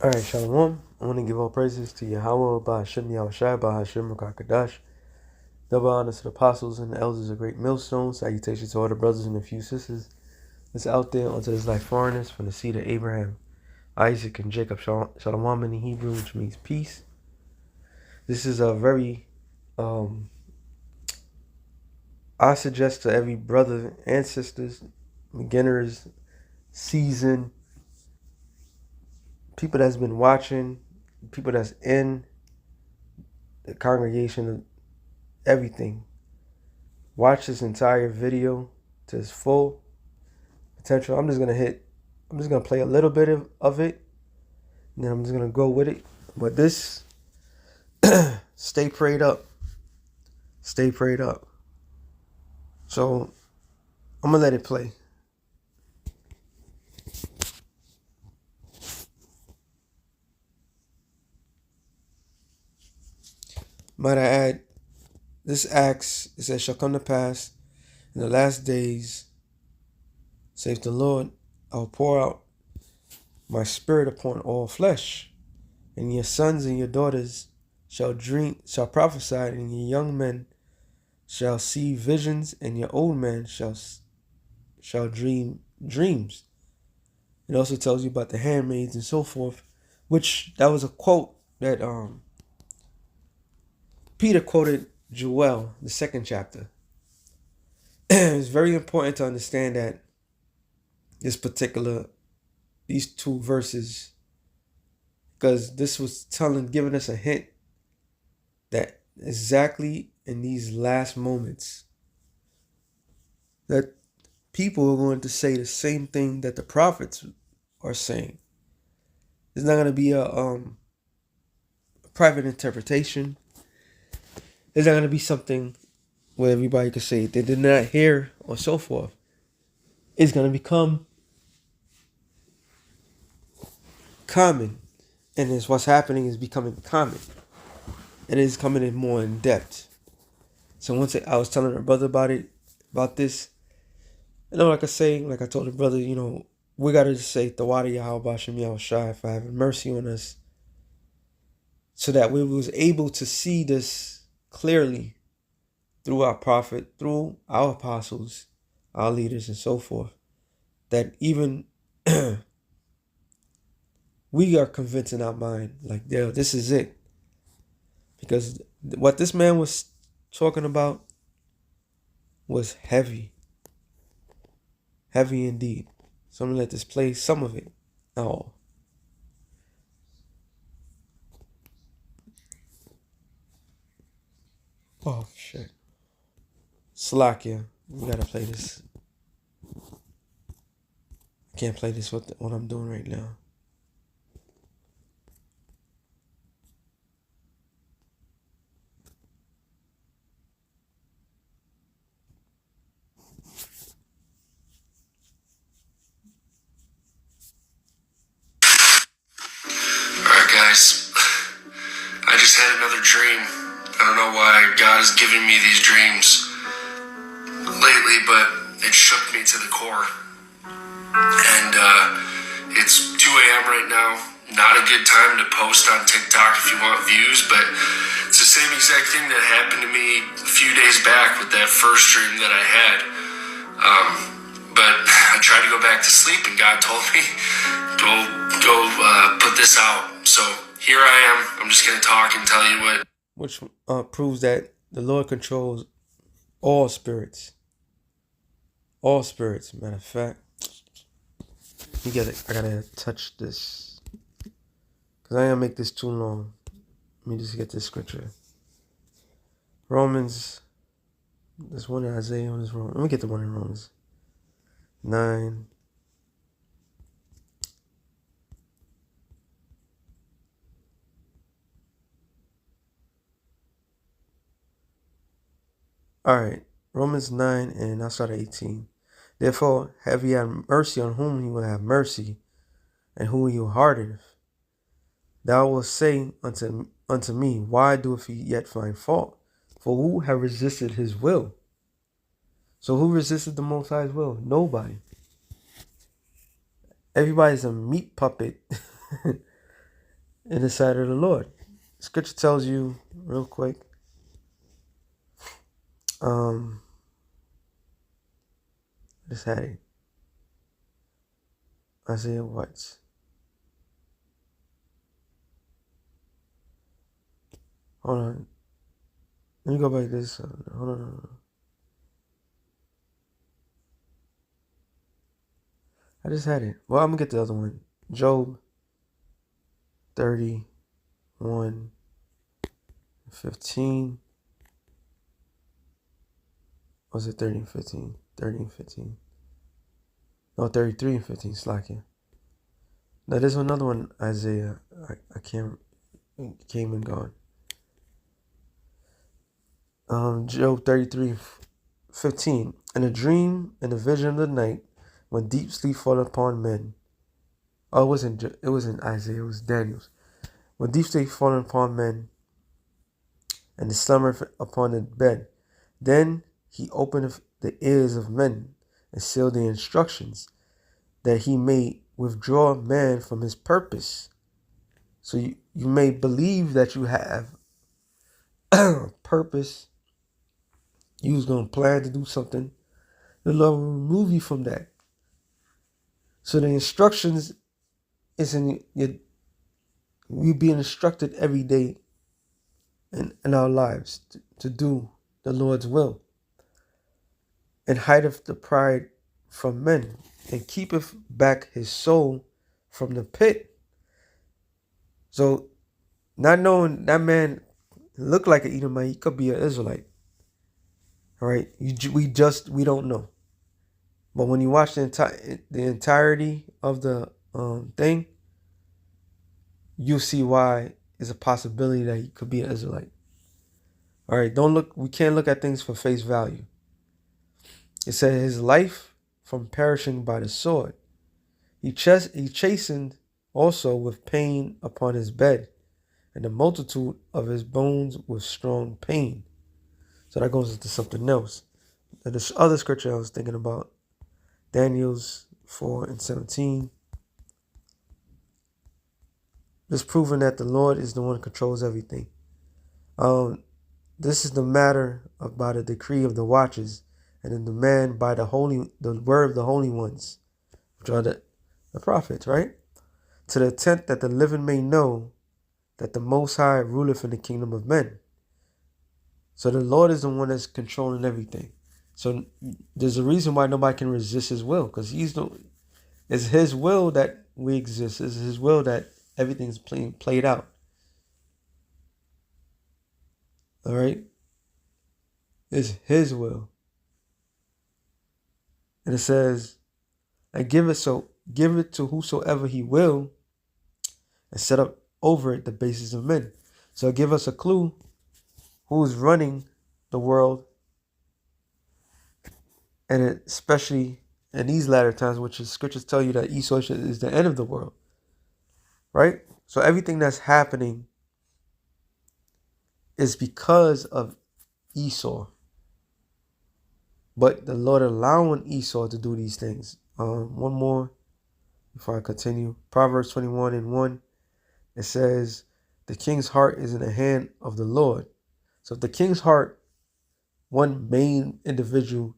Alright, Shalom. I want to give all praises to Yahweh, Bahashem Yahushai, Bahashem Rakakadash. Double honors to the apostles and the elders of Great Millstone. Salutations to all the brothers and a few sisters that's out there onto this life foreigners from the seed of Abraham, Isaac, and Jacob. Shalom in the Hebrew, which means peace. This is a very, I suggest to every brother and sisters, beginners, seasoned, people that's been watching, people that's in the congregation, everything. Watch this entire video to its full potential. I'm just gonna play a little bit of it, and then I'm just gonna go with it. But this, stay prayed up. Stay prayed up. So I'm gonna let it play. Might I add, this acts, it says, shall come to pass in the last days, saith the Lord, I'll pour out my spirit upon all flesh, and your sons and your daughters shall prophesy, and your young men shall see visions, and your old men shall dream dreams. It also tells you about the handmaids and so forth, which that was a quote that Peter quoted Joel, the 2nd chapter. It's very important to understand that these two verses, because this was giving us a hint that exactly in these last moments that people are going to say the same thing that the prophets are saying. It's not going to be a private interpretation. It's not going to be something where everybody can say they did not hear or so forth. It's going to become common. And it's what's happening is becoming common. And it's coming in more in depth. So once I was telling a brother about this, like I told the brother, we got to just say, Tawada Yahweh Bashem Yahushai for having mercy on us. So that we was able to see this clearly through our prophet, through our apostles, our leaders, and so forth. That even we are convinced in our mind, like, this is it. Because what this man was talking about was heavy. Heavy indeed. So I'm going to let this play some of it. Not all. Oh, shit. Slakia. We got to play this. I can't play this what I'm doing right now. Alright guys, I just had another dream. I don't know why God is giving me these dreams lately, but it shook me to the core. And it's 2 a.m. right now. Not a good time to post on TikTok if you want views, but it's the same exact thing that happened to me a few days back with that first dream that I had. But I tried to go back to sleep, and God told me, go put this out. So here I am. I'm just going to talk and tell you what. Which proves that the Lord controls all spirits. All spirits, matter of fact. I gotta touch this. Because I ain't gonna make this too long. Let me just get this scripture. Romans. There's one in Isaiah, one is Romans. Let me get the one in Romans 9. Alright. Romans 9 and I'll start at 18. Therefore, have ye had mercy on whom he will have mercy, and whom he will harden. Thou wilt say unto me, why doeth he yet find fault? For who have resisted his will? So who resisted the Most High's will? Nobody. Everybody's a meat puppet in the sight of the Lord. Scripture tells you real quick. Just had it. Isaiah what? Hold on. Let me go back to this. Hold on. I just had it. Well, I'm gonna get the other one. Job 31:15. Was it 30 and 15? 30 and 15. No, 33 and 15. Slacking. Now there's another one, Isaiah. I can't. It came and gone. Job 33:15. In a dream, in a vision of the night, when deep sleep fall upon men. Oh, it wasn't Isaiah, it was Daniel's. When deep sleep fall upon men, and the slumber upon the bed, then he opened the ears of men, and sealed the instructions, that he may withdraw man from his purpose. So you may believe that you have purpose. You was going to plan to do something. The Lord will remove you from that. So the instructions is in we being instructed every day in our lives to do the Lord's will. And hideth the pride from men, and keepeth back his soul from the pit. So not knowing that man looked like an Edomite, he could be an Israelite. All right, we don't know. But when you watch the entirety of the thing, you'll see why it's a possibility that he could be an Israelite. All right, we can't look at things for face value. It said his life from perishing by the sword. He chastened also with pain upon his bed, and the multitude of his bones with strong pain. So that goes into something else. And this other scripture I was thinking about, Daniel's 4:17. Just proving that the Lord is the one who controls everything. This is the matter by the decree of the watches, and in demand by the word of the holy ones, which are the prophets, right? To the intent that the living may know that the Most High ruleth in the kingdom of men. So the Lord is the one that's controlling everything. So there's a reason why nobody can resist his will, because it's his will that we exist. It's his will that everything's played out. All right? It's his will. And it says, and give it to whosoever he will, and set up over it the basis of men. So give us a clue who's running the world, and especially in these latter times, which is scriptures tell you that Esau is the end of the world, right? So everything that's happening is because of Esau. But the Lord allowing Esau to do these things. One more before I continue. Proverbs 21:1. It says, the king's heart is in the hand of the Lord. So if the king's heart, one main individual,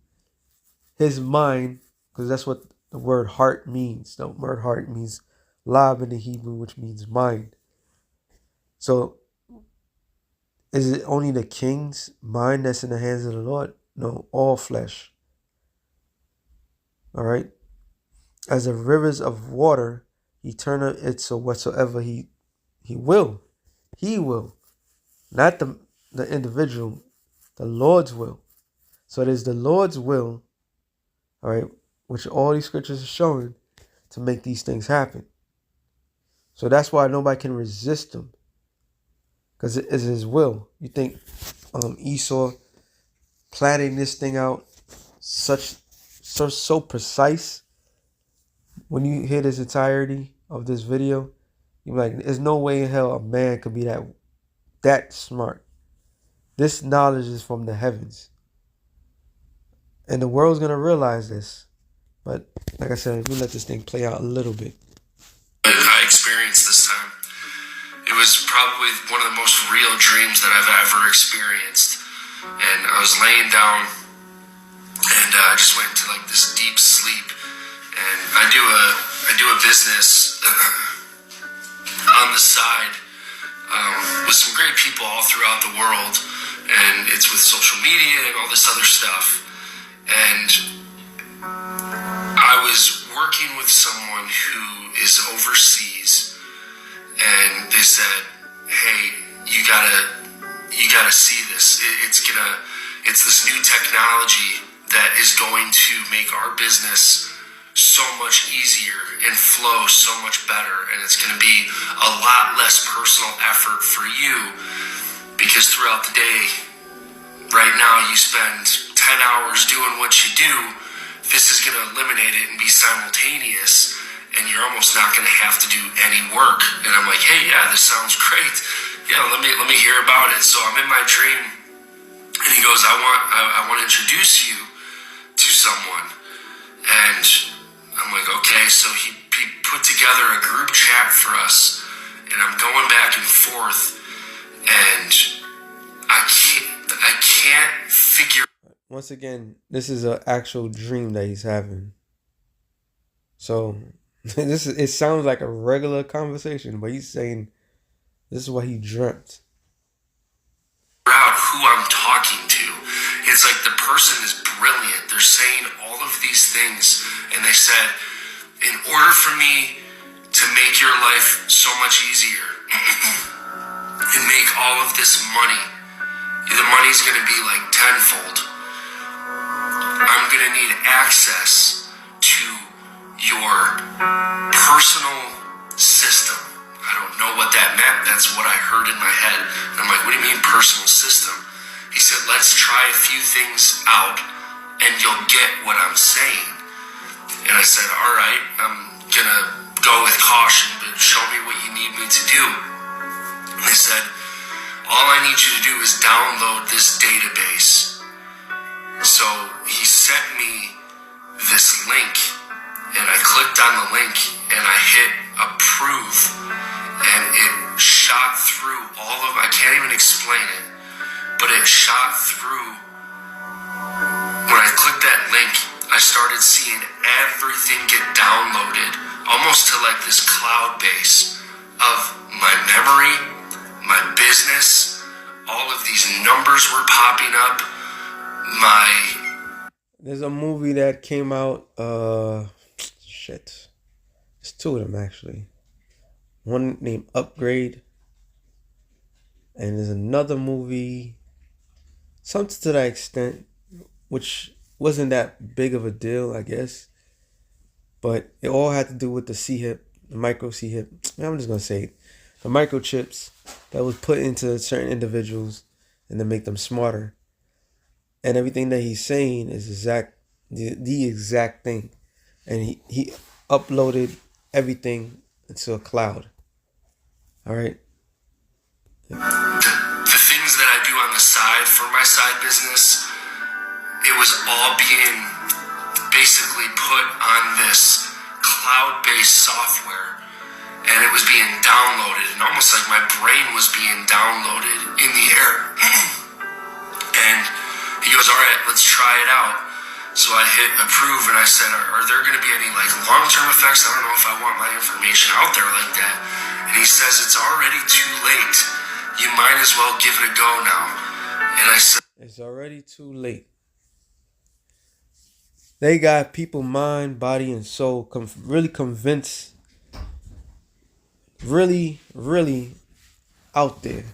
his mind, because that's what the word heart means. The word heart means lab in the Hebrew, which means mind. So is it only the king's mind that's in the hands of the Lord? No, all flesh. All right. As the rivers of water, he turneth it so whatsoever he will. He will. Not the individual. The Lord's will. So it is the Lord's will, all right, which all these scriptures are showing, to make these things happen. So that's why nobody can resist him, because it is his will. You think Esau planning this thing out so precise? When you hear this entirety of this video, you're like, there's no way in hell a man could be that smart. This knowledge is from the heavens. And the world's going to realize this. But like I said, we let this thing play out a little bit. I experienced this time. was probably one of the most real dreams that I've ever experienced. And I was laying down, and I just went into like this deep sleep. And I do a business on the side with some great people all throughout the world, and it's with social media and all this other stuff. And I was working with someone who is overseas, and they said, "Hey, you gotta see this. It's this new technology that is going to make our business so much easier and flow so much better, and it's going to be a lot less personal effort for you, because throughout the day, right now, you spend 10 hours doing what you do. This is going to eliminate it and be simultaneous, and you're almost not going to have to do any work." And I'm like, "Hey, yeah, this sounds great. Yeah, let me hear about it." So I'm in my dream, and he goes, I want to introduce you to someone. And I'm like, okay. So he put together a group chat for us, and I'm going back and forth, and I can't figure. Once again, this is an actual dream that he's having. So it sounds like a regular conversation, but he's saying this is what he dreamt. Out who I'm talking to. It's like the person is brilliant. They're saying all of these things, and they said, in order for me to make your life so much easier and make all of this money, the money's going to be like tenfold. I'm going to need access to your personal system. I don't know what that meant. That's what I heard in my head. And I'm like, "What do you mean personal system?" He said, "Let's try a few things out and you'll get what I'm saying." And I said, "All right, I'm going to go with caution, but show me what you need me to do." And they said, "All I need you to do is download this database." So he sent me this link, and I clicked on the link, and I hit approve, and it shot through all of, I can't even explain it, but it shot through. When I clicked that link, I started seeing everything get downloaded, almost to like this cloud base of my memory, my business. All of these numbers were popping up. There's a movie that came out, There's two of them actually. One named Upgrade, and there's another movie, something to that extent, which wasn't that big of a deal, I guess. But it all had to do with the C-hip, the micro C-hip. I'm just gonna say it. The microchips that was put into certain individuals and to make them smarter. And everything that he's saying is the exact thing. And he uploaded everything into a cloud. All right. The things that I do on the side for my side business, it was all being basically put on this cloud-based software, and it was being downloaded, and almost like my brain was being downloaded in the air. And he goes, "All right, let's try it out." So I hit approve, and I said, are there going to be any like long-term effects? I don't know if I want my information out there like that. And he says, "It's already too late. You might as well give it a go now." And I said, "It's already too late." They got people, mind, body, and soul really convinced, really out there.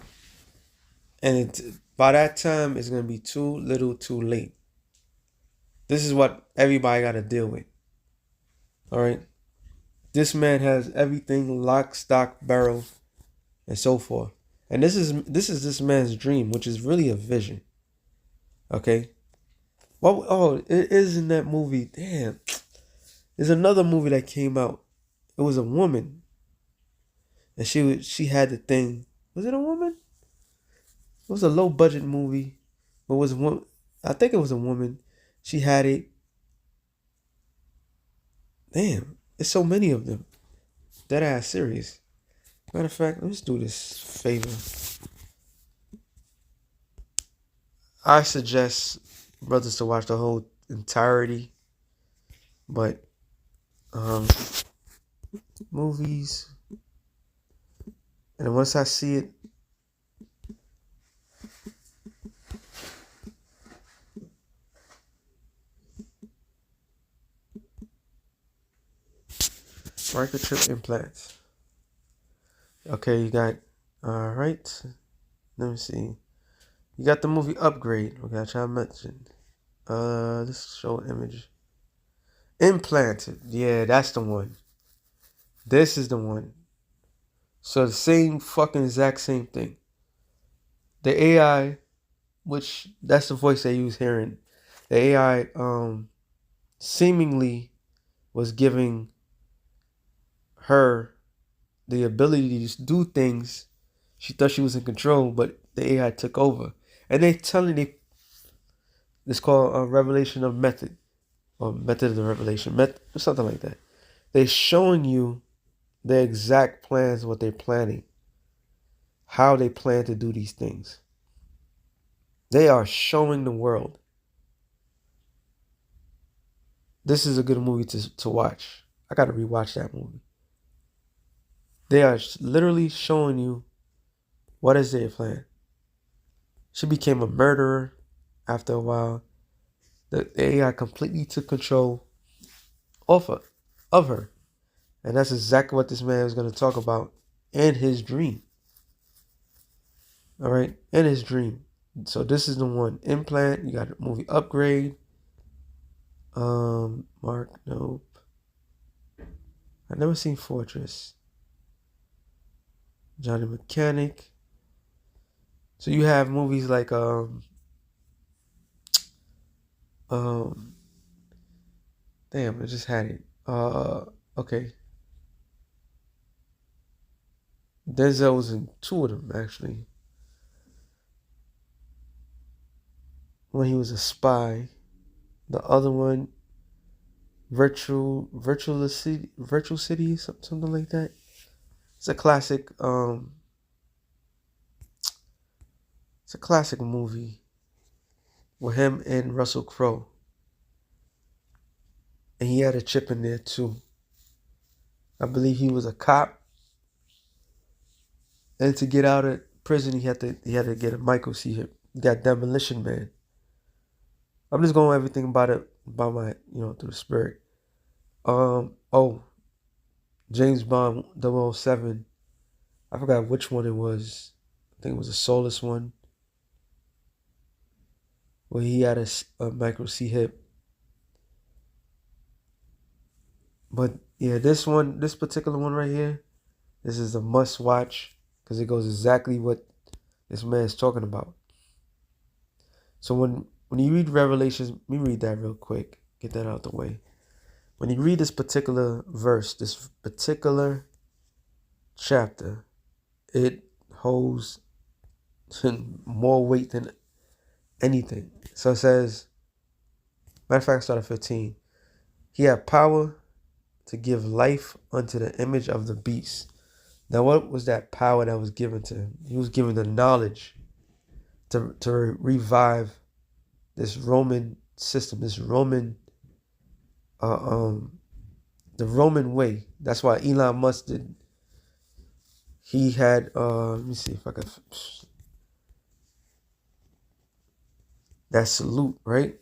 And by that time, it's going to be too little too late. This is what everybody got to deal with. All right. This man has everything lock, stock, barrel, and so forth. And this is this man's dream, which is really a vision. Okay. What? Oh, it is in that movie. Damn. There's another movie that came out. It was a woman, and she had the thing. Was it a woman? It was a low budget movie, but it was one. I think it was a woman. She had it. Damn, there's so many of them. That ass serious. Matter of fact, let's do this favor. I suggest brothers to watch the whole entirety, but movies, and once I see it, microchip implants. Okay, you got, all right. Let me see. You got the movie Upgrade. Okay, I try to mention. Let's show image. Implanted. Yeah, that's the one. This is the one. So the same fucking exact same thing. The AI, which that's the voice they use hearing. The AI seemingly was giving her the ability to do things. She thought she was in control, but the AI took over. And they telling you it's called a revelation of method. Or method of the revelation. Something like that. They're showing you the exact plans, what they're planning. How they plan to do these things. They are showing the world. This is a good movie to watch. I gotta rewatch that movie. They are literally showing you what is their plan. She became a murderer after a while. The AI completely took control of her. And that's exactly what this man is going to talk about in his dream. All right, in his dream. So this is the one. Implant. You got the movie Upgrade. Mark, nope. I never seen Fortress. Johnny Mechanic. So you have movies like damn, I just had it. Okay. Denzel was in two of them actually. When he was a spy. The other one, Virtual City, something like that. It's a classic. It's a classic movie with him and Russell Crowe, and he had a chip in there too. I believe he was a cop, and to get out of prison, he had to get a Michael C. hit. That Demolition Man. I'm just going everything about it by my through the spirit. Oh, James Bond 007. I forgot which one it was. I think it was a Soulless one. Where he had a Michael C. hip. But yeah, this particular one right here, this is a must watch because it goes exactly what this man is talking about. So when you read Revelations, let me read that real quick. Get that out the way. When you read this particular verse, this particular chapter, it holds more weight than anything. So it says, matter of fact, start at 15. He had power to give life unto the image of the beast. Now, what was that power that was given to him? He was given the knowledge to revive this Roman system, this Roman, the Roman way. That's why Elon Musk did. He had, let me see if I can. That salute, right?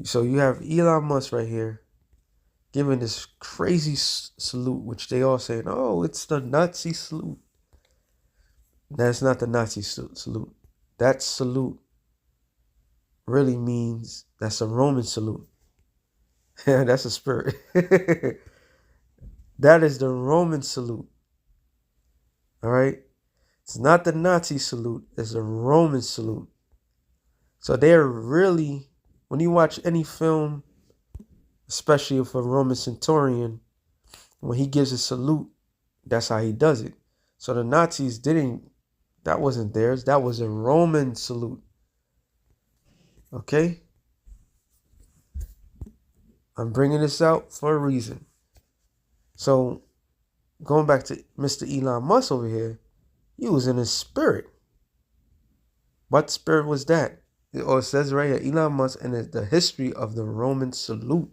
So you have Elon Musk right here giving this crazy salute, which they all saying, oh, it's the Nazi salute. That's not the Nazi salute. That salute really means that's a Roman salute. That's a spirit. That is the Roman salute. All right? It's not the Nazi salute. It's a Roman salute. So they're really, when you watch any film, especially if a Roman centurion, when he gives a salute, that's how he does it. So the Nazis didn't That wasn't theirs. That was a Roman salute. Okay? I'm bringing this out for a reason. So, going back to Mr. Elon Musk over here, he was in his spirit. What spirit was that? It says right here, Elon Musk and the history of the Roman salute.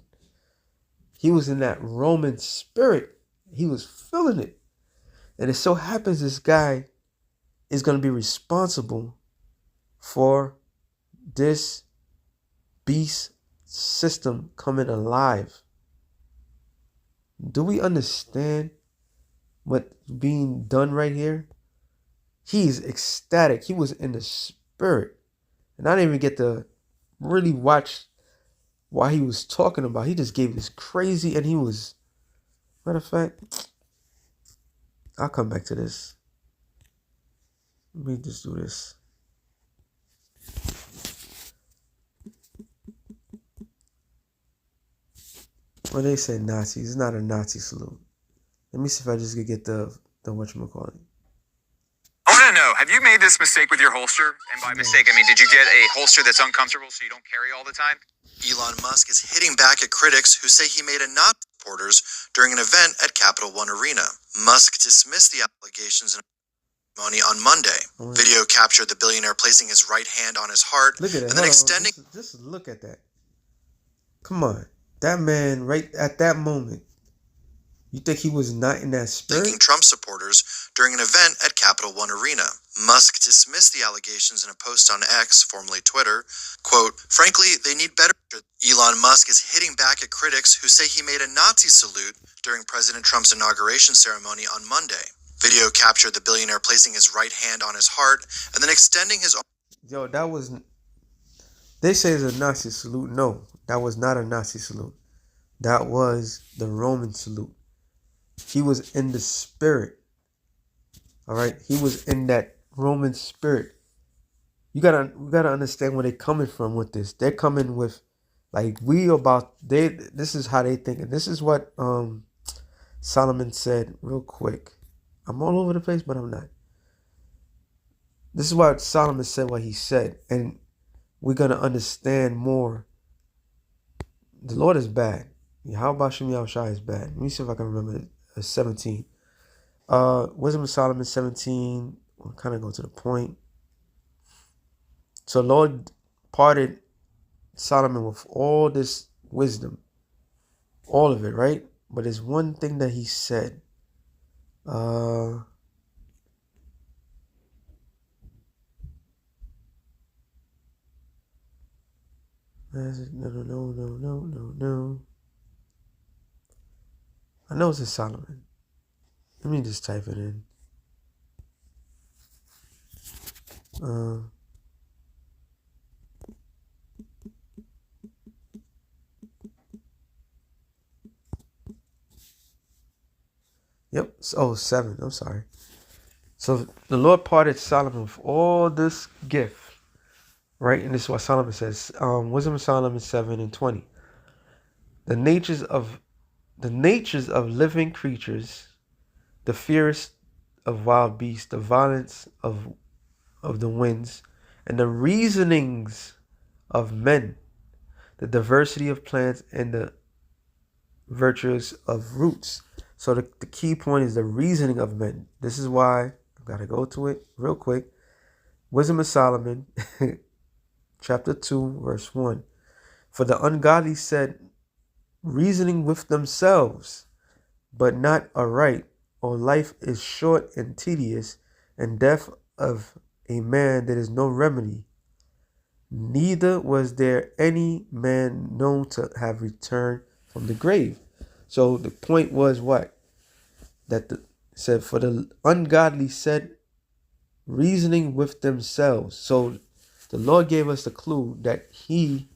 He was in that Roman spirit. He was feeling it. And it so happens this guy is going to be responsible for this beast system coming alive. Do we understand what's being done right here? He's ecstatic. He was in the spirit. And I didn't even get to really watch what he was talking about. He just gave this crazy, and he was, matter of fact, I'll come back to this. Let me just do this. When they say Nazis, it's not a Nazi salute. Let me see if I just could get the whatchamacallit. I want to know, have you made this mistake with your holster? And by mistake, I mean, did you get a holster that's uncomfortable so you don't carry all the time? Elon Musk is hitting back at critics who say he made a Nazi supporters during an event at Capital One Arena. Musk dismissed the allegations in a testimony on Monday. Video captured the billionaire placing his right hand on his heart Look at that. and then extending. Just look at that. Come on. That man, right at that moment, you think he was not in that spirit? Thanking Trump supporters during an event at Capital One Arena. Musk dismissed the allegations in a post on X, formerly Twitter. Quote, frankly, they need better. Elon Musk is hitting back at critics who say he made a Nazi salute during President Trump's inauguration ceremony on Monday. Video captured the billionaire placing his right hand on his heart and then extending his... Yo, that was... They say it's a Nazi salute. No, that was not a Nazi salute. That was the Roman salute. He was in the spirit. All right? He was in that Roman spirit. We gotta understand where they're coming from with this. They're coming with, like, this is how they think. And this is what Solomon said real quick. I'm all over the place, but I'm not. This is what Solomon said, what he said. And we're going to understand more. The Lord is bad. How about Shem Yahushua is bad? Let me see if I can remember it. 17. Wisdom of Solomon 17. We'll kind of go to the point. So Lord parted Solomon with all this wisdom. All of it, right? But there's one thing that he said. No. I know it's a Solomon. Let me just type it in. Yep. Oh, 7. I'm sorry. So the Lord parted Solomon with all this gift. Right? And this is what Solomon says. Wisdom of Solomon 7:20. The natures of living creatures, the fierce of wild beasts, the violence of the winds, and the reasonings of men, the diversity of plants, and the virtues of roots. So the key point is the reasoning of men. This is why I've got to go to it real quick. Wisdom of Solomon, chapter 2, verse 1. For the ungodly said, reasoning with themselves, but not aright, or life is short and tedious, and death of a man there is no remedy. Neither was there any man known to have returned from the grave. So the point was what? That said, for the ungodly said, reasoning with themselves. So the Lord gave us the clue that he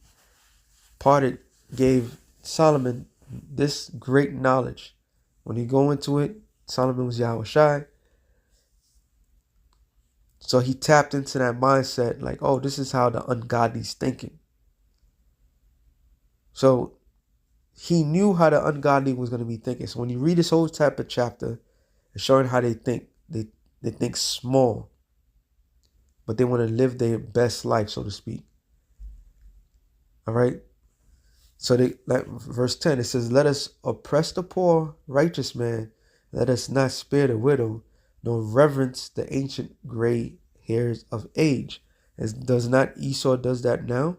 gave Solomon this great knowledge. When you go into it, Solomon was Yahushai. So he tapped into that mindset like, oh, this is how the ungodly's thinking. So he knew how the ungodly was going to be thinking. So when you read this whole type of chapter, it's showing how they think. They think small. but they want to live their best life, so to speak. All right. So like verse 10, it says, let us oppress the poor, righteous man. Let us not spare the widow, nor reverence the ancient gray hairs of age. As does not Esau does that now?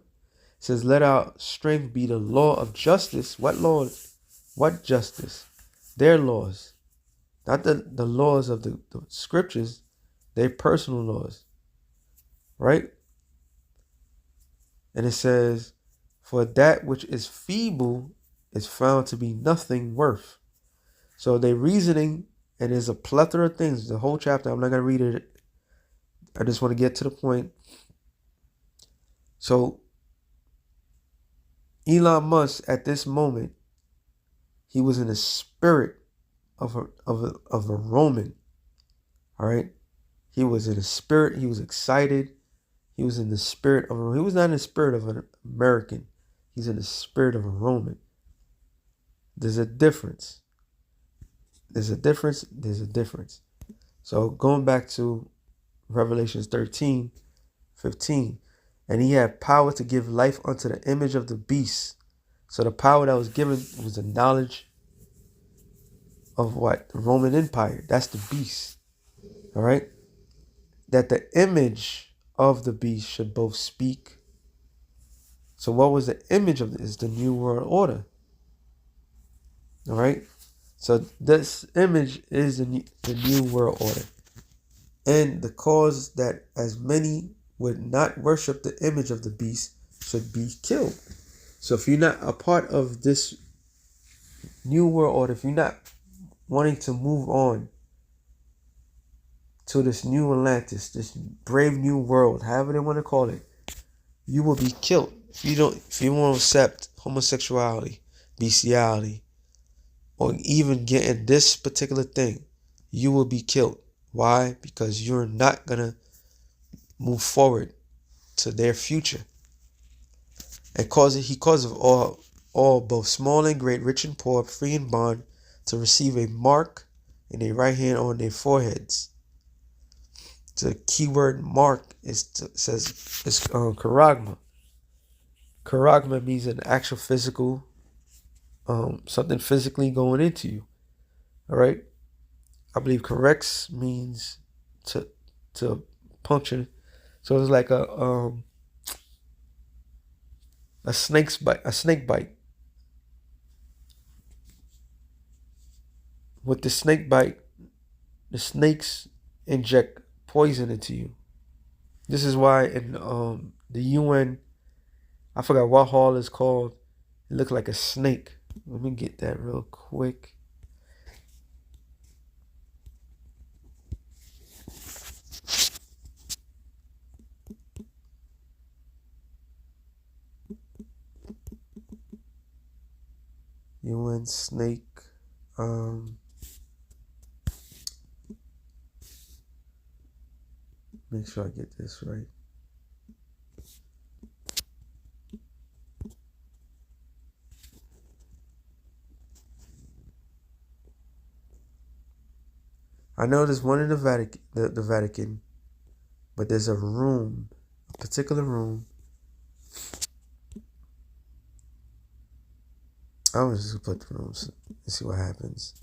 It says, let our strength be the law of justice. What law? What justice? Their laws. Not the laws of the scriptures, their personal laws. Right? And it says, for that which is feeble is found to be nothing worth. So they reasoning, and there's a plethora of things. The whole chapter, I'm not going to read it. I just want to get to the point. So Elon Musk, at this moment, he was in the spirit of a Roman. All right? He was in the spirit. He was excited. He was in the spirit of he was not in the spirit of an American. He's in the spirit of a Roman. There's a difference. There's a difference. There's a difference. So going back to Revelations 13:15, and he had power to give life unto the image of the beast. So the power that was given was the knowledge of what? The Roman Empire. That's the beast. All right? That the image of the beast should both speak. So what was the image of this? The New World Order. All right? So this image is the New World Order. And the cause that as many would not worship the image of the beast should be killed. So if you're not a part of this New World Order, if you're not wanting to move on to this new Atlantis, this brave new world, however they want to call it, you will be killed. If you won't accept homosexuality, bestiality, or even getting this particular thing, you will be killed. Why? Because you're not going to move forward to their future. And he causes all, both small and great, rich and poor, free and bond, to receive a mark in their right hand on their foreheads. The keyword mark says charagma. Charagma means an actual physical, something physically going into you. All right. I believe corrects means to puncture. So it's like a snake bite. With the snake bite, the snakes inject poison into you. This is why in the UN, I forgot what hall is called. It looked like a snake. Let me get that real quick. UN snake. Make sure I get this right. I know there's one in the Vatican, but there's a room, a particular room. I was just gonna put the rooms and see what happens.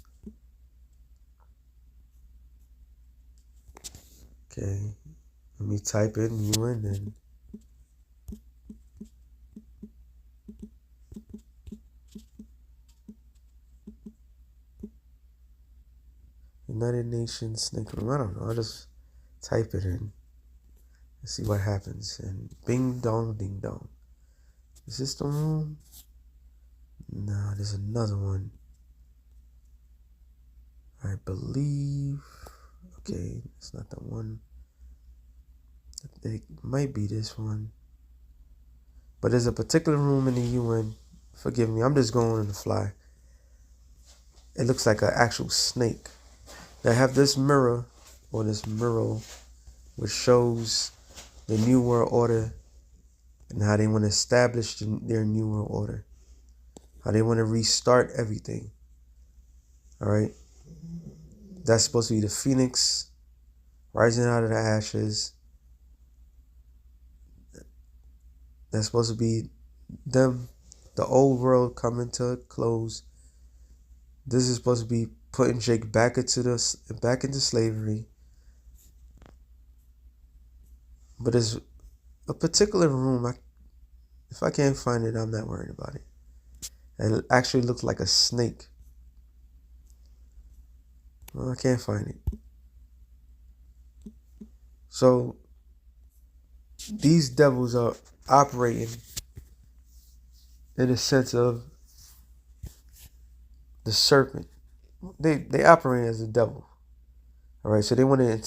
Okay, let me type in UN and United Nations snake room. I don't know. I'll just type it in and see what happens. And bing dong ding dong. Is this the room? No, there's another one. I believe. Okay, it's not the one. It might be this one. But there's a particular room in the UN. Forgive me, I'm just going on the fly. It looks like an actual snake. They have this mirror, or this mural, which shows the New World Order and how they want to establish their New World Order. How they want to restart everything. All right. That's supposed to be the phoenix rising out of the ashes. That's supposed to be them, the old world coming to a close. This is supposed to be putting Jake back into slavery. But there's a particular room. If I can't find it, I'm not worried about it. It actually looks like a snake. Well, I can't find it. So these devils are operating in a sense of the serpent. They operate as a devil. All right, so they want to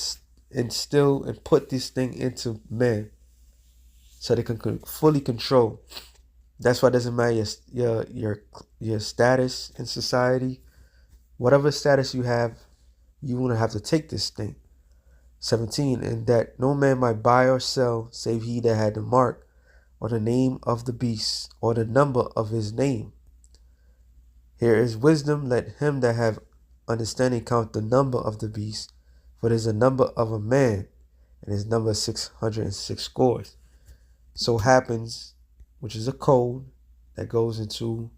instill and put this thing into man, so they can fully control. That's why it doesn't matter your status in society, whatever status you have, you want to have to take this thing. 17, and that no man might buy or sell save he that had the mark or the name of the beast or the number of his name. Here is wisdom. Let him that have understanding count the number of the beast, for it is a number of a man, and his number 606 scores. So happens, which is a code that goes into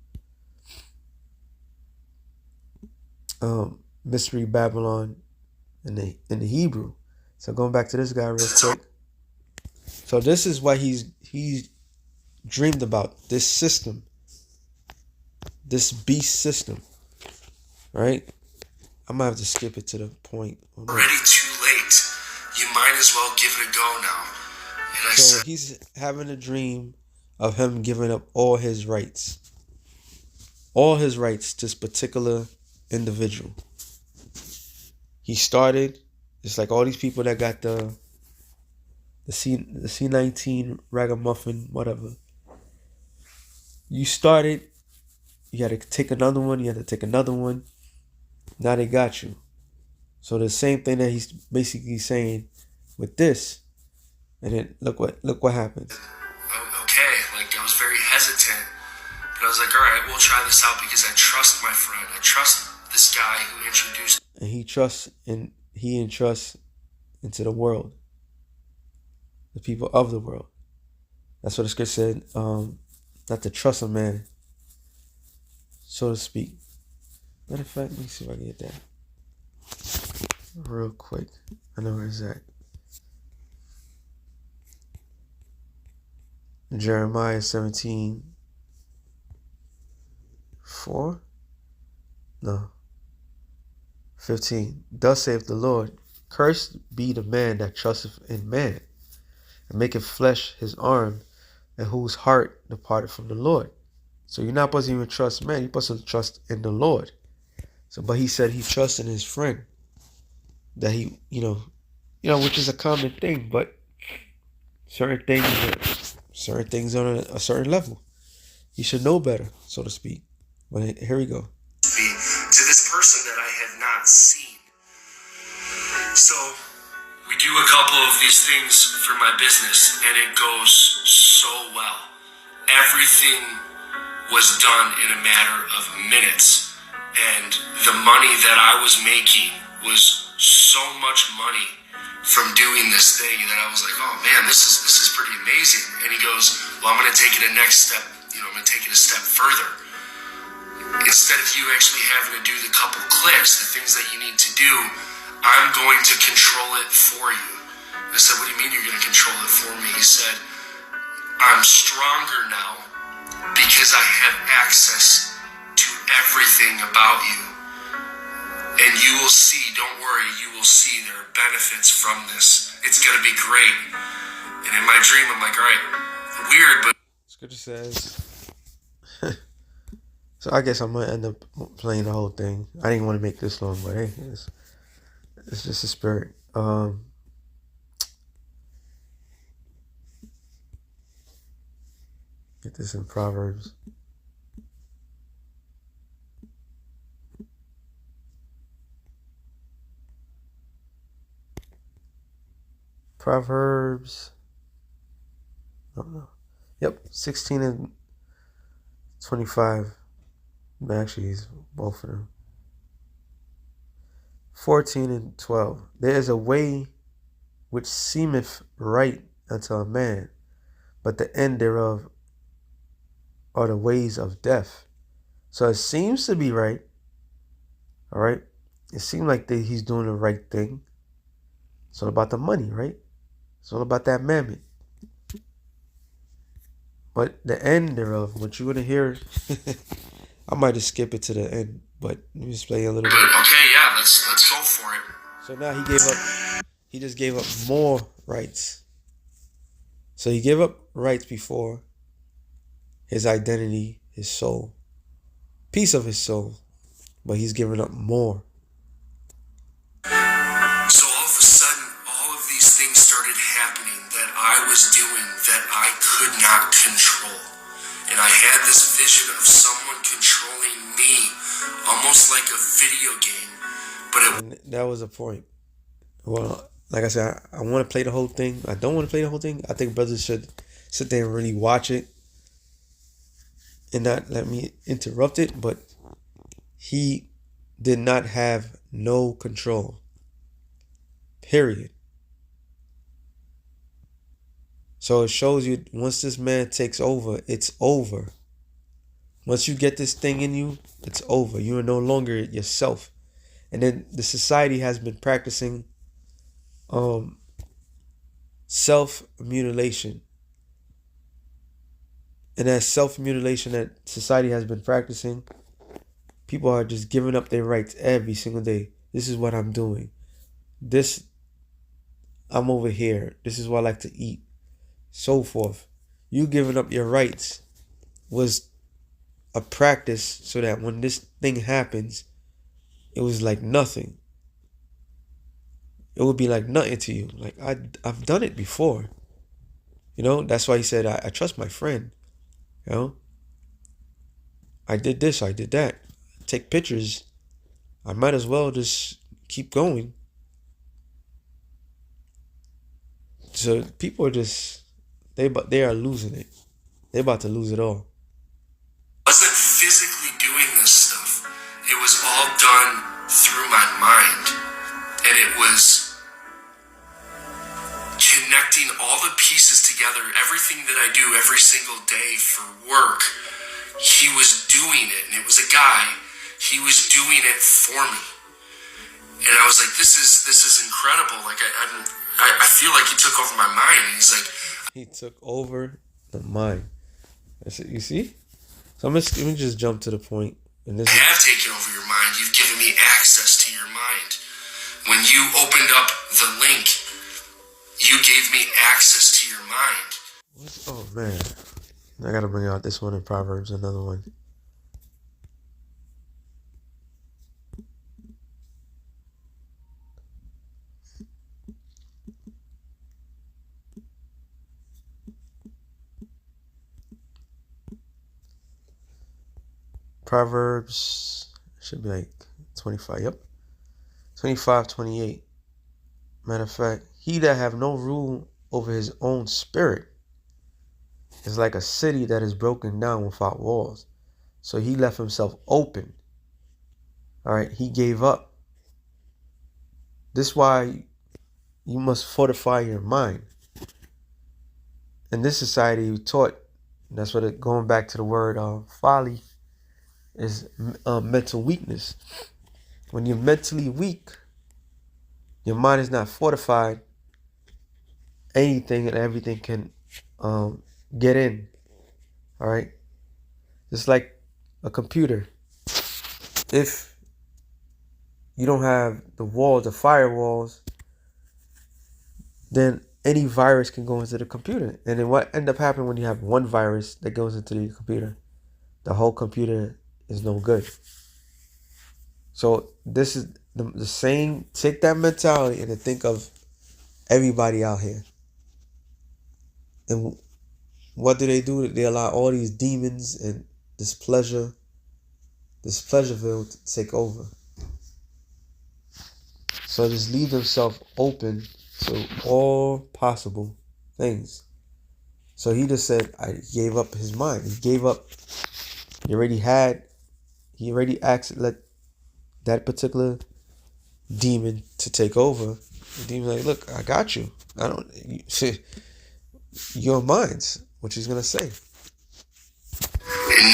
Mystery Babylon in the Hebrew. So going back to this guy real quick. So this is what he's dreamed about, this system, this beast system, right? I'm gonna have to skip it to the point. Already too late. You might as well give it a go now. And so he's having a dream of him giving up all his rights to this particular individual. He started, it's like all these people that got the C19 ragamuffin, whatever. You started, you had to take another one, you had to take another one. Now they got you. So the same thing that he's basically saying with this, and then look what happens. Okay, like I was very hesitant, but I was like, all right, we'll try this out because I trust my friend. I trust this guy who introduced. And he entrusts into the world, the people of the world. That's what the scripture said. Not to trust a man, so to speak. Matter of fact, let me see if I can get that real quick. I know where it's at. Jeremiah 17:4. No. 15. Thus saith the Lord, cursed be the man that trusteth in man, and maketh flesh his arm, and whose heart departed from the Lord. So you're not supposed to even trust man, you're supposed to trust in the Lord. So, but he said he trusts in his friend, that he, which is a common thing, but certain things on a certain level, he should know better, so to speak. But here we go. To this person that I had not seen. So we do a couple of these things for my business, and it goes so well. Everything was done in a matter of minutes, and the money that I was making was so much money from doing this thing that I was like, oh man, this is pretty amazing. And he goes, well, I'm going to take it a next step. I'm going to take it a step further. Instead of you actually having to do the couple clicks, the things that you need to do, I'm going to control it for you. I said, what do you mean you're going to control it for me? He said, I'm stronger now because I have access to everything about you. And you will see, don't worry, you will see there are benefits from this. It's going to be great. And in my dream, I'm like, all right, weird, but... Scripture says... So I guess I'm going to end up playing the whole thing. I didn't want to make this long, but hey, it's just a spirit. Get this in Proverbs. Proverbs. I don't know. Yep, 16 and 25. Actually, it's both of them. 14 and 12. There is a way which seemeth right unto a man, but the end thereof are the ways of death. So it seems to be right. All right. It seems like he's doing the right thing. It's all about the money, right? It's all about that mammon. But the end thereof, what you're going to hear, I might just skip it to the end, but let me just play a little bit. Okay, yeah, let's go for it. So now he just gave up more rights. So he gave up rights before, his identity, his soul, piece of his soul, but he's giving up more. So all of a sudden, all of these things started happening that I was doing that I could not control. And I had this vision of someone controlling me, almost like a video game. And that was the point. Well, like I said, I want to play the whole thing. I don't want to play the whole thing. I think brothers should sit there and really watch it and not let me interrupt it. But he did not have no control. Period. So it shows you once this man takes over, it's over. Once you get this thing in you, it's over. You are no longer yourself. And then the society has been practicing self-mutilation. And that self-mutilation that society has been practicing, people are just giving up their rights every single day. This is what I'm doing. I'm over here. This is what I like to eat. So forth. You giving up your rights was a practice so that when this thing happens, it was like nothing. It would be like nothing to you. Like I've done it before. You know, that's why he said, I trust my friend. You know, I did this, I did that. Take pictures. I might as well just keep going. So people are just, they are losing it. They're about to lose it all. I wasn't physically doing this stuff. It was all done through my mind. And it was connecting all the pieces together. Everything that I do every single day for work, he was doing it. And it was a guy. He was doing it for me. And I was like, this is incredible. Like I feel like he took over my mind. And he's like, he took over the mind. That's it. You see? So let me just jump to the point. And this I have taken over your mind. You've given me access to your mind. When you opened up the link, you gave me access to your mind. Oh man, I gotta bring out this one in Proverbs, another one. Proverbs should be like 25. Yep. 25:28. Matter of fact, he that have no rule over his own spirit is like a city that is broken down without walls. So he left himself open. All right, he gave up. This is why you must fortify your mind. In this society, we taught, that's what going back to the word folly, is mental weakness. When you're mentally weak, your mind is not fortified. Anything and everything can get in. All right, just like a computer. If you don't have the walls, the firewalls, then any virus can go into the computer. And then what end up happening when you have one virus that goes into the computer? The whole computer is no good. So this is the same. Take that mentality and then think of everybody out here. And what do? They allow all these demons and this Pleasureville to take over. So just leave themselves open to all possible things. So he just said, I gave up his mind. He gave up. He already asked, let that particular demon to take over. The demon's like, look, I got you. You're mine. what she's going to say. And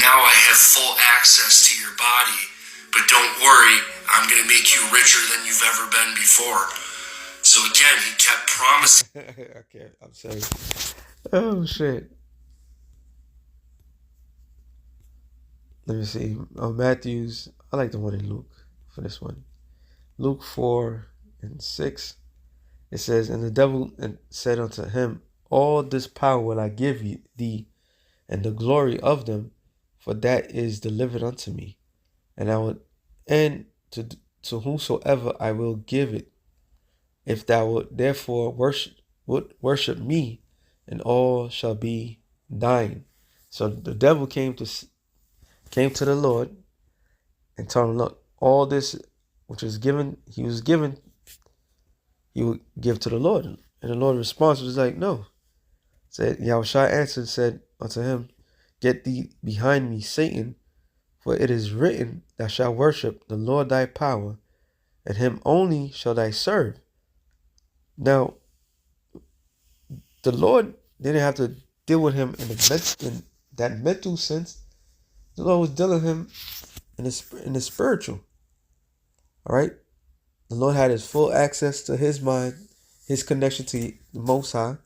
now I have full access to your body, but don't worry, I'm going to make you richer than you've ever been before. So again, he kept promising. Okay, I'm sorry. Oh, shit. Let me see. Matthew's, I like the one in Luke for this one. Luke 4:6. It says, and the devil said unto him, all this power will I give thee, and the glory of them, for that is delivered unto me, and I will, and to whomsoever I will give it. If thou wilt therefore worship me, and all shall be thine. So the devil came to the Lord and told him, look, all this which was given, he would give to the Lord. And the Lord's response was like, no. Said, Yahushua answered, said unto him, get thee behind me, Satan, for it is written, thou shalt worship the Lord thy power, and him only shall thou serve. Now, the Lord didn't have to deal with him in that mental sense. The Lord was dealing with him in the spiritual. All right? The Lord had his full access to his mind, his connection to the Most High,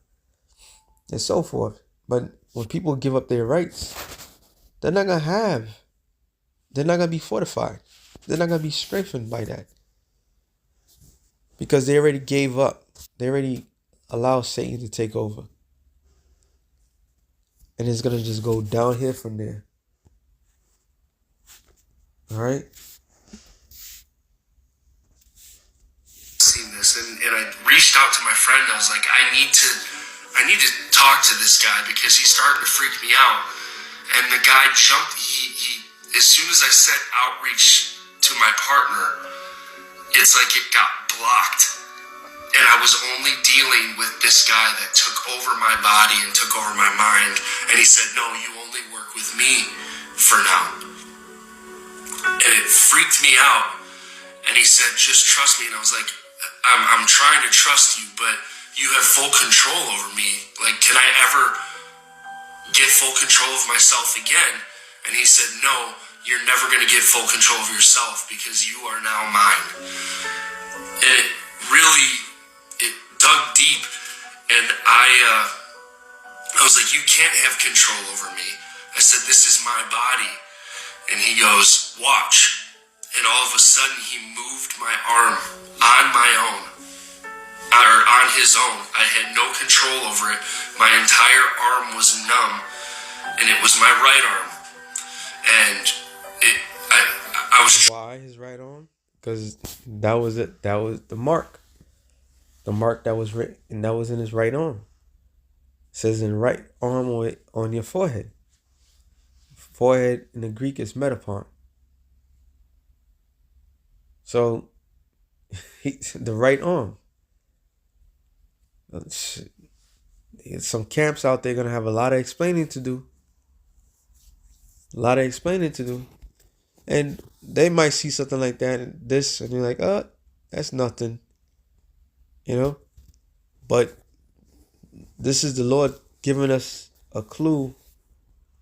and so forth. But when people give up their rights, they're not going to be fortified. They're not going to be strengthened by that. Because they already gave up. They already allowed Satan to take over. And it's going to just go downhill from there. All right? Seen this, and I reached out to my friend. I was like, I need to talk to this guy because he's starting to freak me out. And the guy jumped. He as soon as I said outreach to my partner, it's like it got blocked. And I was only dealing with this guy that took over my body and took over my mind. And he said, no, you only work with me for now. And it freaked me out. And he said, just trust me. And I was like, I'm trying to trust you, but you have full control over me. Like, can I ever get full control of myself again? And he said, no, you're never going to get full control of yourself because you are now mine. And it really, it dug deep. And I was like, you can't have control over me. I said, this is my body. And he goes, watch. And all of a sudden, he moved my arm on my own, or on his own. I had no control over it. My entire arm was numb, and it was my right arm. And I was. Why his right arm? Because that was it. That was the mark. The mark that was written, and that was in his right arm. It says in right arm on your forehead. Forehead in the Greek is metapon. So, the right arm. Some camps out there going to have a lot of explaining to do. And they might see something like that and this, and you're like, oh, that's nothing. You know? But this is the Lord giving us a clue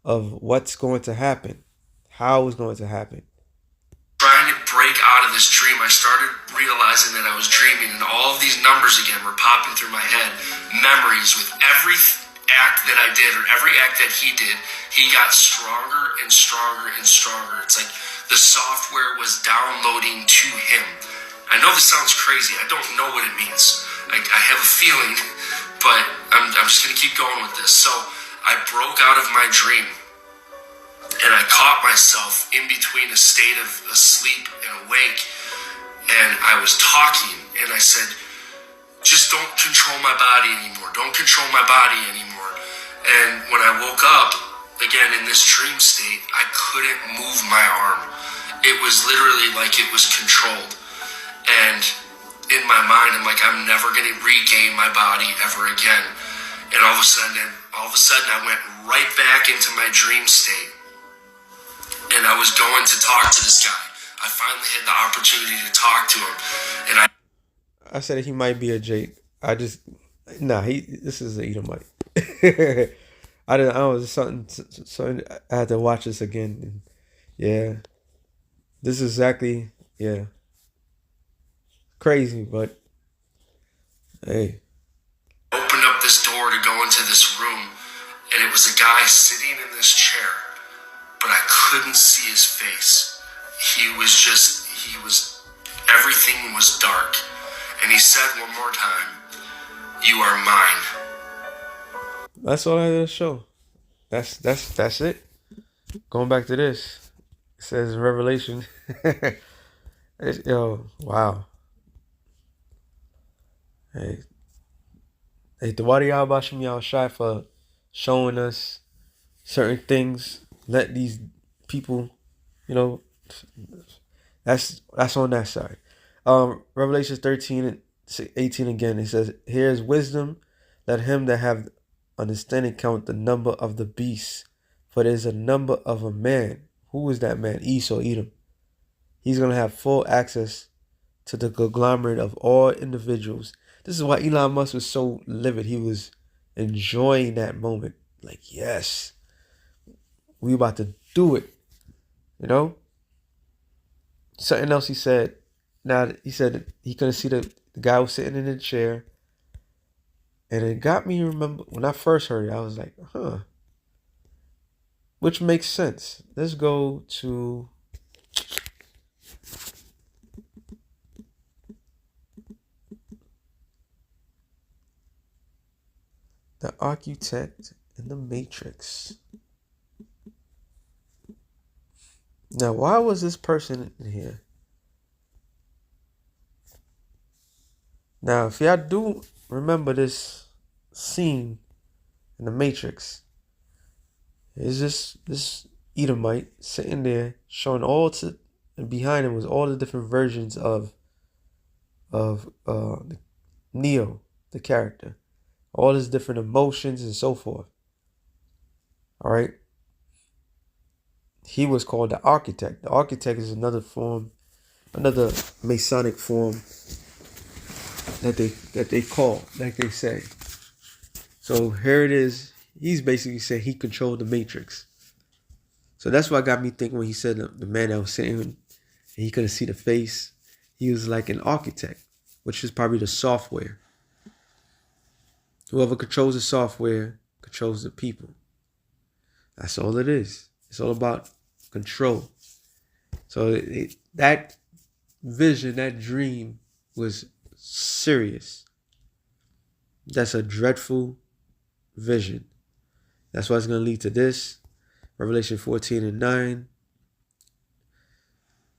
of what's going to happen. How it's going to happen. Trying to break out of this dream, I started realizing that I was dreaming, and all of these numbers again were popping through my head. Memories with every act that I did, or every act that he did, he got stronger and stronger and stronger. It's like the software was downloading to him. I know this sounds crazy. I don't know what it means. I have a feeling, but I'm just going to keep going with this. So I broke out of my dream. And I caught myself in between a state of asleep and awake. And I was talking, and I said, just don't control my body anymore. Don't control my body anymore. And when I woke up, again, in this dream state, I couldn't move my arm. It was literally like it was controlled. And in my mind, I'm like, I'm never going to regain my body ever again. And all of a sudden, I went right back into my dream state. And I was going to talk to this guy. I finally had the opportunity to talk to him. And I said he might be a Jake. This is an Edomite. I didn't. I was something. So I had to watch this again. And yeah, this is exactly yeah crazy, but hey, Opened up this door to go into this room, and it was a guy sitting in this chair, but I couldn't see his face. He was, everything was dark. And he said one more time, "You are mine." that's all I had to show. That's it. Going back to this, it says in Revelation. Yo, wow. Hey, hey, Tawadi Albashim Yao Shai for showing us certain things. Let these people, you know, that's on that side. Revelation 13 and 18 again. It says, "Here is wisdom. Let him that have understanding count the number of the beasts, for there is a number of a man." Who is that man? Esau, Edom. He's gonna have full access to the conglomerate of all individuals. This is why Elon Musk was so livid. He was enjoying that moment. Like, yes, we about to do it. You know? Something else he said. Now, he said he couldn't see the guy was sitting in the chair. And it got me to remember, when I first heard it, I was like, huh. Which makes sense. Let's go to the architect in the Matrix. Now, why was this person in here? Now, if y'all do remember this scene in the Matrix, is this Edomite sitting there showing and behind him was all the different versions of Neo, the character, all his different emotions and so forth. All right. He was called the architect. The architect is another Masonic form that they call, like they say. So here it is. He's basically saying he controlled the Matrix. So that's what got me thinking when he said the man that was sitting and he couldn't see the face. He was like an architect, which is probably the software. Whoever controls the software controls the people. That's all it is. It's all about control. So that vision, that dream was serious. That's a dreadful vision. That's why it's going to lead to this. Revelation 14 and 9.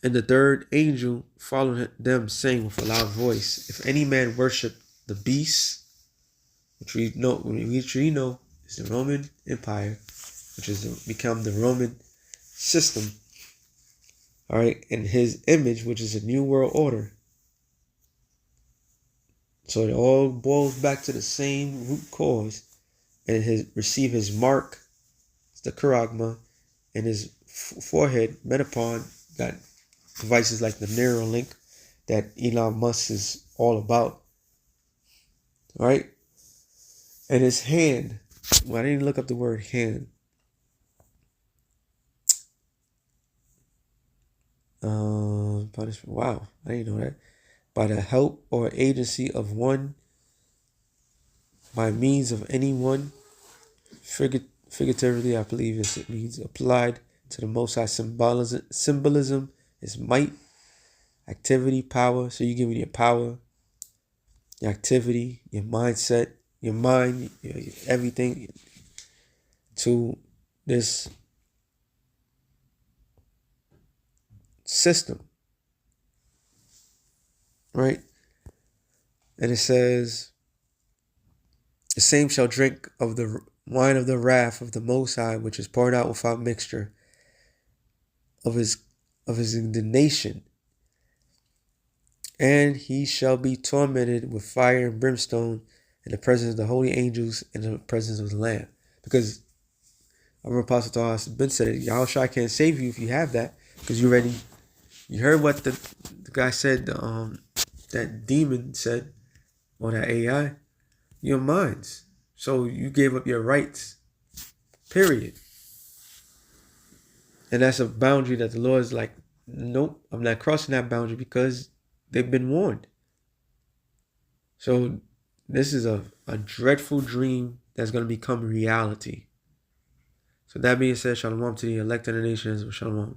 And the third angel followed them, saying with a loud voice, "If any man worship the beast," which we know is the Roman Empire, which is become the Roman system, all right, and his image, which is a new world order. So it all boils back to the same root cause, and receive his mark, it's the charagma, and his forehead, Metapon, got devices like the Neuralink that Elon Musk is all about. All right, and his hand. Well, I didn't look up the word hand. Punishment. Wow, I didn't know that. By the help or agency of one, by means of anyone, figuratively, I believe it means applied to the Most High symbolism is might, activity, power. So you give me your power, your activity, your mindset, your mind, everything to this system, right? And it says, "The same shall drink of the wine of the wrath of the Most High, which is poured out without mixture of his indignation. And he shall be tormented with fire and brimstone in the presence of the holy angels and in the presence of the Lamb." Because our Apostle Paul has been said it, Yahushua can't save you if you have that, because you heard what the guy said, that demon said, or that AI, your minds. So you gave up your rights Period. And that's a boundary that the Lord is like, nope, I'm not crossing that boundary because they've been warned. So this is a dreadful dream that's going to become reality. So that being said, shalom to the elect of the nations. Shalom.